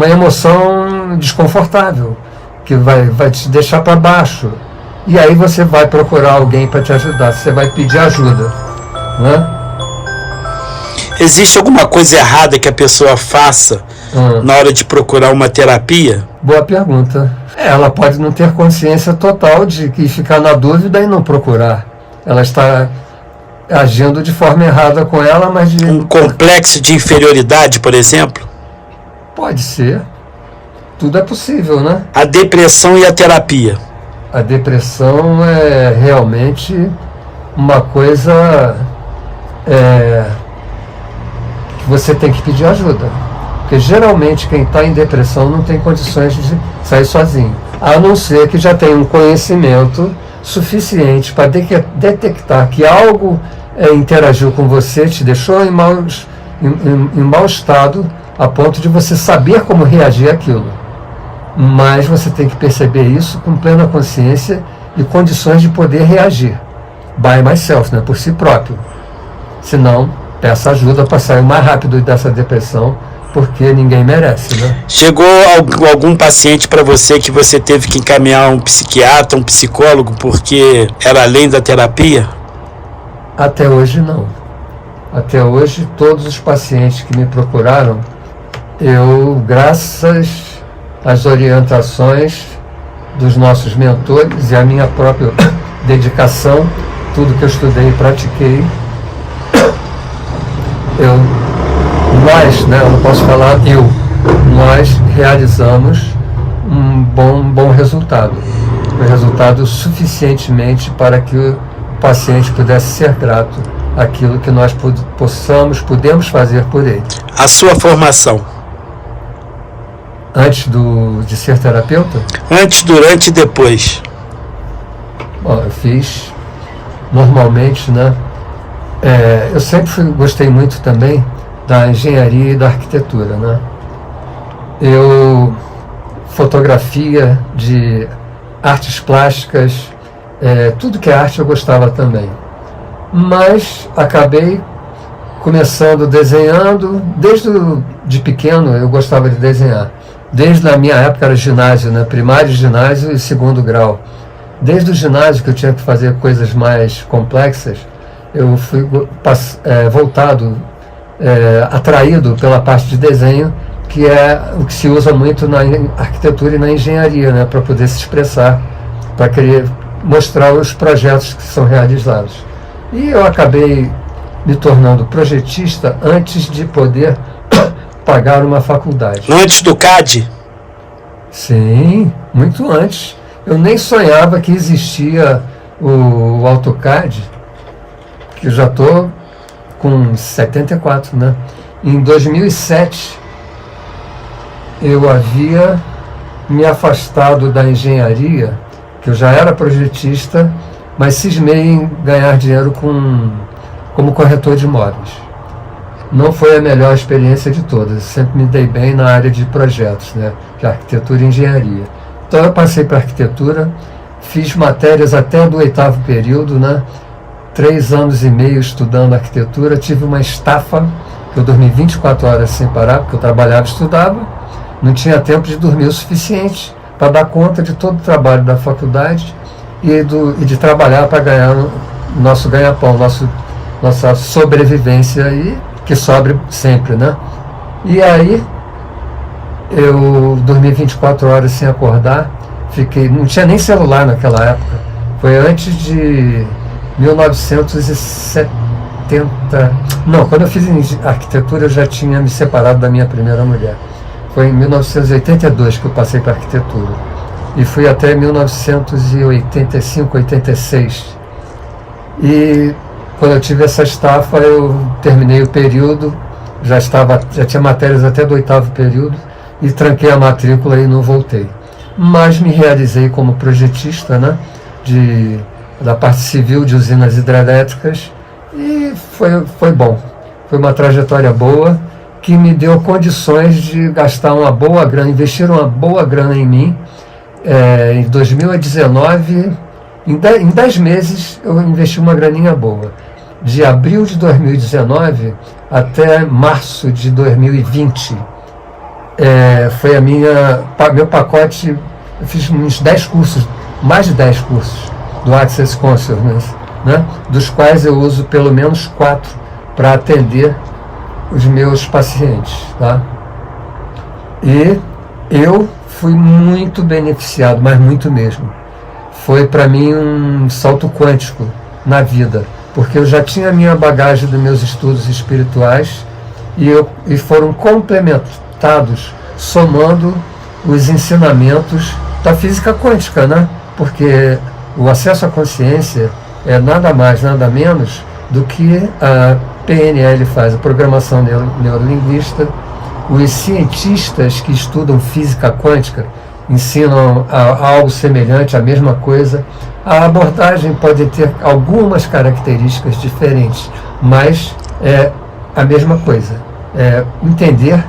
Speaker 3: emoção desconfortável, que vai te deixar para baixo. E aí você vai procurar alguém para te ajudar, você vai pedir ajuda, né?
Speaker 2: Existe alguma coisa errada que a pessoa faça na hora de procurar uma terapia?
Speaker 3: Boa pergunta. Ela pode não ter consciência total de que ficar na dúvida e não procurar. Ela está agindo de forma errada com ela, mas
Speaker 2: um complexo de inferioridade, por exemplo?
Speaker 3: Pode ser. Tudo é possível, né?
Speaker 2: A depressão e a terapia.
Speaker 3: A depressão é realmente uma coisa que você tem que pedir ajuda. Porque geralmente quem está em depressão não tem condições de sair sozinho. A não ser que já tenha um conhecimento suficiente para detectar que algo interagiu com você, te deixou em mau estado, a ponto de você saber como reagir àquilo. Mas você tem que perceber isso com plena consciência e condições de poder reagir. By myself, né? Por si próprio. Senão, peça ajuda para sair mais rápido dessa depressão, porque ninguém merece, né?
Speaker 2: Chegou algum paciente para você que você teve que encaminhar um psiquiatra, um psicólogo, porque era além da terapia?
Speaker 3: Até hoje não. Até hoje, todos os pacientes que me procuraram, eu, graças às orientações dos nossos mentores e a minha própria dedicação, tudo que eu estudei e pratiquei, eu não posso falar nós realizamos um bom resultado. Um resultado suficientemente para que o paciente pudesse ser grato àquilo que nós podemos fazer por ele.
Speaker 2: A sua formação?
Speaker 3: Antes de ser terapeuta?
Speaker 2: Antes, durante e depois.
Speaker 3: Bom, eu fiz normalmente, né? Eu sempre gostei muito também da engenharia e da arquitetura, né? Fotografia, de artes plásticas, tudo que é arte eu gostava também. Mas acabei começando desenhando, de pequeno eu gostava de desenhar. Desde a minha época era ginásio, né? Primário, ginásio e segundo grau. Desde o ginásio, que eu tinha que fazer coisas mais complexas, eu fui voltado, atraído pela parte de desenho, que é o que se usa muito na arquitetura e na engenharia, né, para poder se expressar, para querer mostrar os projetos que são realizados. E eu acabei me tornando projetista antes de poder pagar uma faculdade.
Speaker 2: Antes do CAD?
Speaker 3: Sim, muito antes. Eu nem sonhava que existia o AutoCAD, que eu já estou com 74, né? Em 2007, eu havia me afastado da engenharia, que eu já era projetista, mas cismei em ganhar dinheiro como corretor de imóveis. Não foi a melhor experiência de todas, eu sempre me dei bem na área de projetos, né? De arquitetura e engenharia. Então eu passei para arquitetura, fiz matérias até do 8º período, né? 3 anos e meio estudando arquitetura, tive uma estafa, que eu dormi 24 horas sem parar, porque eu trabalhava e estudava, não tinha tempo de dormir o suficiente para dar conta de todo o trabalho da faculdade e de trabalhar para ganhar o nosso ganha-pão, nossa sobrevivência, e que sobre sempre, né? E aí eu dormi 24 horas sem acordar, não tinha nem celular naquela época, foi antes de 1970, não, quando eu fiz arquitetura eu já tinha me separado da minha primeira mulher, foi em 1982 que eu passei para arquitetura, e fui até 1985, 86, e quando eu tive essa estafa eu terminei o período, já tinha matérias até do 8º período, e tranquei a matrícula e não voltei. Mas me realizei como projetista, né, da parte civil de usinas hidrelétricas, e foi bom. Foi uma trajetória boa, que me deu condições de gastar uma boa grana, investir uma boa grana em mim. Em 2019, em 10 meses, eu investi uma graninha boa. De abril de 2019 até março de 2020, foi meu pacote. Eu fiz uns 10 cursos, mais de 10 cursos do Access Consciousness, né? Dos quais eu uso pelo menos 4 para atender os meus pacientes, tá? E eu fui muito beneficiado, mas muito mesmo. Foi para mim um salto quântico na vida, porque eu já tinha a minha bagagem dos meus estudos espirituais e foram complementados, somando os ensinamentos da física quântica, né? Porque o acesso à consciência é nada mais, nada menos do que a PNL faz, a programação neurolinguística. Os cientistas que estudam física quântica ensinam algo semelhante, a mesma coisa. A abordagem pode ter algumas características diferentes, mas é a mesma coisa. Entender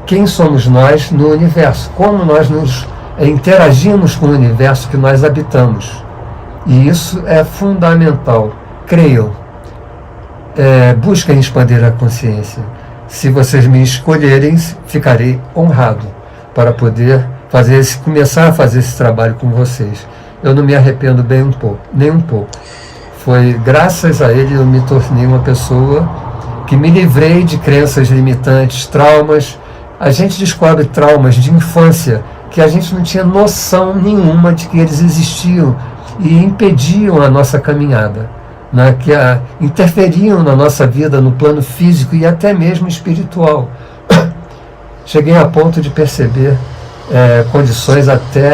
Speaker 3: quem somos nós no universo, como nós nos interagimos com o universo que nós habitamos. E isso é fundamental. Creiam. Busquem expandir a consciência. Se vocês me escolherem, ficarei honrado para poder começar a fazer esse trabalho com vocês. Eu não me arrependo nem um pouco. Foi graças a ele eu me tornei uma pessoa que me livrei de crenças limitantes, traumas. A gente descobre traumas de infância que a gente não tinha noção nenhuma de que eles existiam e impediam a nossa caminhada, né? Que interferiam na nossa vida no plano físico e até mesmo espiritual. Cheguei a ponto de perceber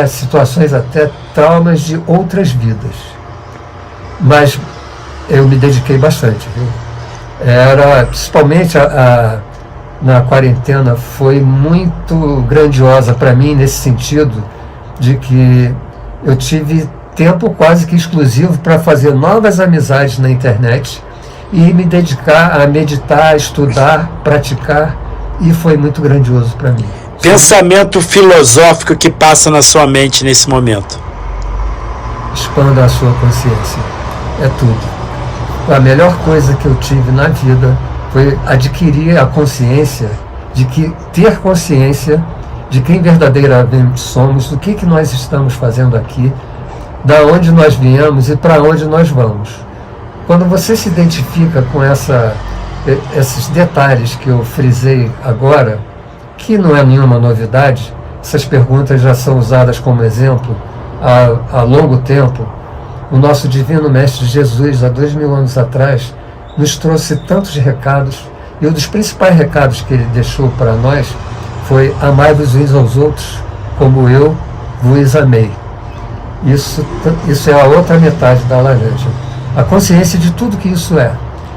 Speaker 3: situações, até traumas de outras vidas. mas eu me dediquei bastante, viu? Principalmente na quarentena, foi muito grandiosa para mim, nesse sentido de que eu tive tempo quase que exclusivo para fazer novas amizades na internet e me dedicar a meditar, estudar, praticar, e foi muito grandioso para mim.
Speaker 2: Pensamento filosófico que passa na sua mente nesse momento.
Speaker 3: Expanda a sua consciência. É tudo. A melhor coisa que eu tive na vida foi adquirir a consciência de que ter consciência de quem verdadeiramente somos, do que nós estamos fazendo aqui, da onde nós viemos e para onde nós vamos. Quando você se identifica com esses detalhes que eu frisei agora, que não é nenhuma novidade, essas perguntas já são usadas como exemplo há longo tempo. O nosso Divino Mestre Jesus, há 2000 anos atrás, nos trouxe tantos recados, e um dos principais recados que ele deixou para nós foi: amai-vos uns aos outros como eu vos amei. Isso é a outra metade da laranja. A consciência de tudo que isso é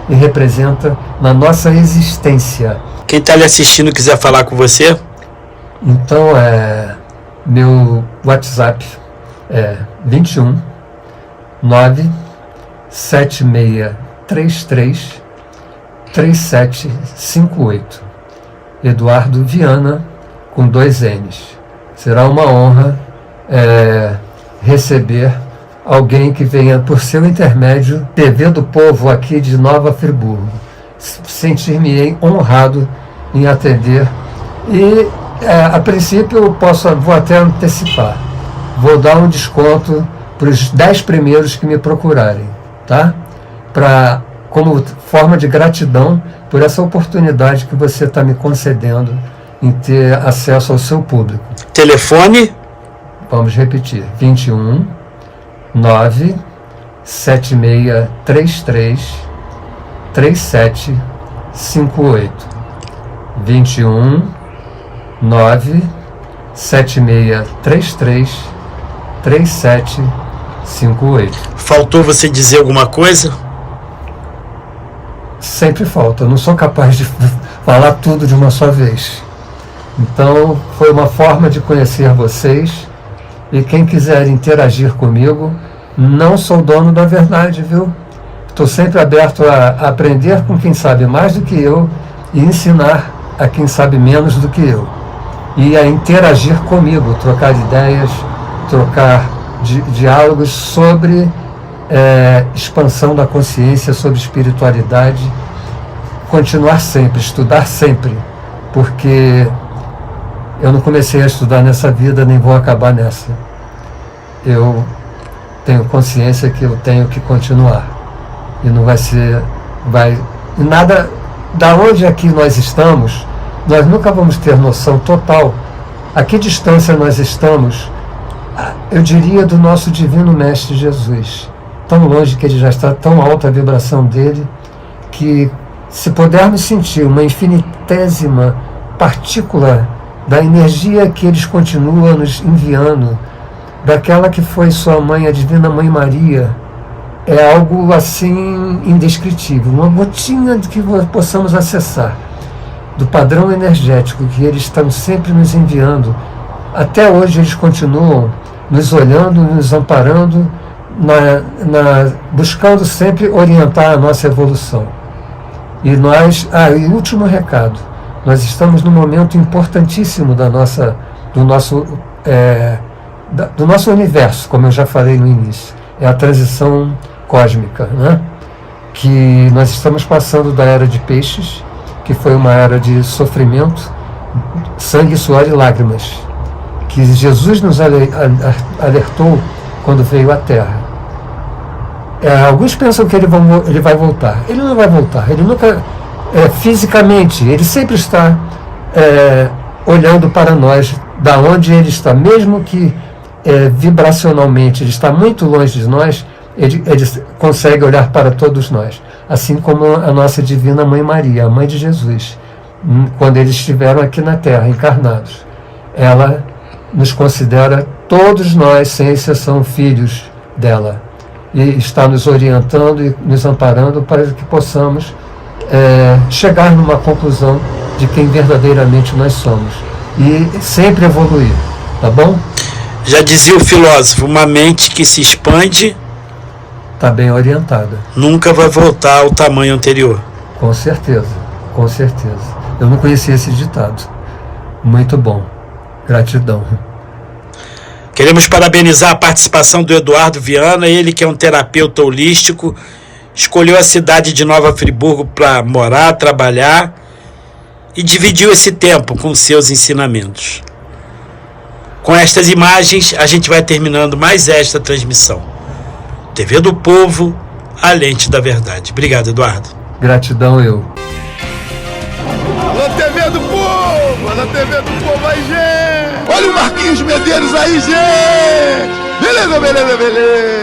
Speaker 3: e representa na nossa existência.
Speaker 2: Quem está lhe assistindo quiser falar com você?
Speaker 3: Então, meu WhatsApp é 21 97633 3758. Eduardo Viana, com 2 N's. Será uma honra receber alguém que venha por seu intermédio, TV do Povo aqui de Nova Friburgo. Sentir-me honrado em atender. E a princípio eu vou até antecipar. Vou dar um desconto para os 10 primeiros que me procurarem, tá? Como forma de gratidão por essa oportunidade que você está me concedendo em ter acesso ao seu público.
Speaker 2: Telefone?
Speaker 3: Vamos repetir: 21 97633 3758. 21 97633 3758.
Speaker 2: Faltou você dizer alguma coisa?
Speaker 3: Sempre falta, eu não sou capaz de falar tudo de uma só vez. Então, foi uma forma de conhecer vocês, e quem quiser interagir comigo, não sou dono da verdade, viu? Estou sempre aberto a aprender com quem sabe mais do que eu e ensinar a quem sabe menos do que eu. E a interagir comigo, trocar ideias, trocar diálogos sobre expansão da consciência, sobre espiritualidade. Continuar sempre, estudar sempre, porque eu não comecei a estudar nessa vida, nem vou acabar nessa. Eu tenho consciência que eu tenho que continuar. E não e nada, da onde aqui nós estamos, nós nunca vamos ter noção total a que distância nós estamos, eu diria, do nosso Divino Mestre Jesus. Tão longe que ele já está, tão alta a vibração dele, que se pudermos sentir uma infinitésima partícula da energia que eles continuam nos enviando, daquela que foi sua mãe, a Divina Mãe Maria, é algo assim indescritível, uma gotinha de que possamos acessar do padrão energético que eles estão sempre nos enviando. Até hoje eles continuam nos olhando, nos amparando, buscando sempre orientar a nossa evolução. E e último recado, nós estamos num momento importantíssimo do nosso universo, como eu já falei no início. É a transição cósmica, né? Que nós estamos passando da era de peixes, que foi uma era de sofrimento, sangue, suor e lágrimas, que Jesus nos alertou quando veio à Terra. Alguns pensam que ele vai voltar. Ele não vai voltar. Ele nunca, fisicamente, ele sempre está olhando para nós, da onde ele está, mesmo que vibracionalmente ele está muito longe de nós, ele consegue olhar para todos nós, assim como a nossa Divina Mãe Maria, a Mãe de Jesus, quando eles estiveram aqui na Terra, encarnados. Ela nos considera, todos nós, sem exceção, filhos dela. e está nos orientando e nos amparando para que possamos chegar numa conclusão de quem verdadeiramente nós somos e sempre evoluir, tá bom?
Speaker 2: Já dizia o filósofo, uma mente que se expande
Speaker 3: está bem orientada.
Speaker 2: Nunca vai voltar ao tamanho anterior.
Speaker 3: Com certeza, com certeza. Eu não conhecia esse ditado. Muito bom. Gratidão.
Speaker 2: Queremos parabenizar a participação do Eduardo Viana, ele que é um terapeuta holístico, escolheu a cidade de Nova Friburgo para morar, trabalhar e dividiu esse tempo com seus ensinamentos. Com estas imagens, a gente vai terminando mais esta transmissão. TV do Povo, a lente da verdade. Obrigado, Eduardo.
Speaker 3: Gratidão, eu.
Speaker 1: Alô, TV do Povo! Alô, TV do Povo aí, gente! Olha o Marquinhos Medeiros aí, gente! Beleza, beleza, beleza!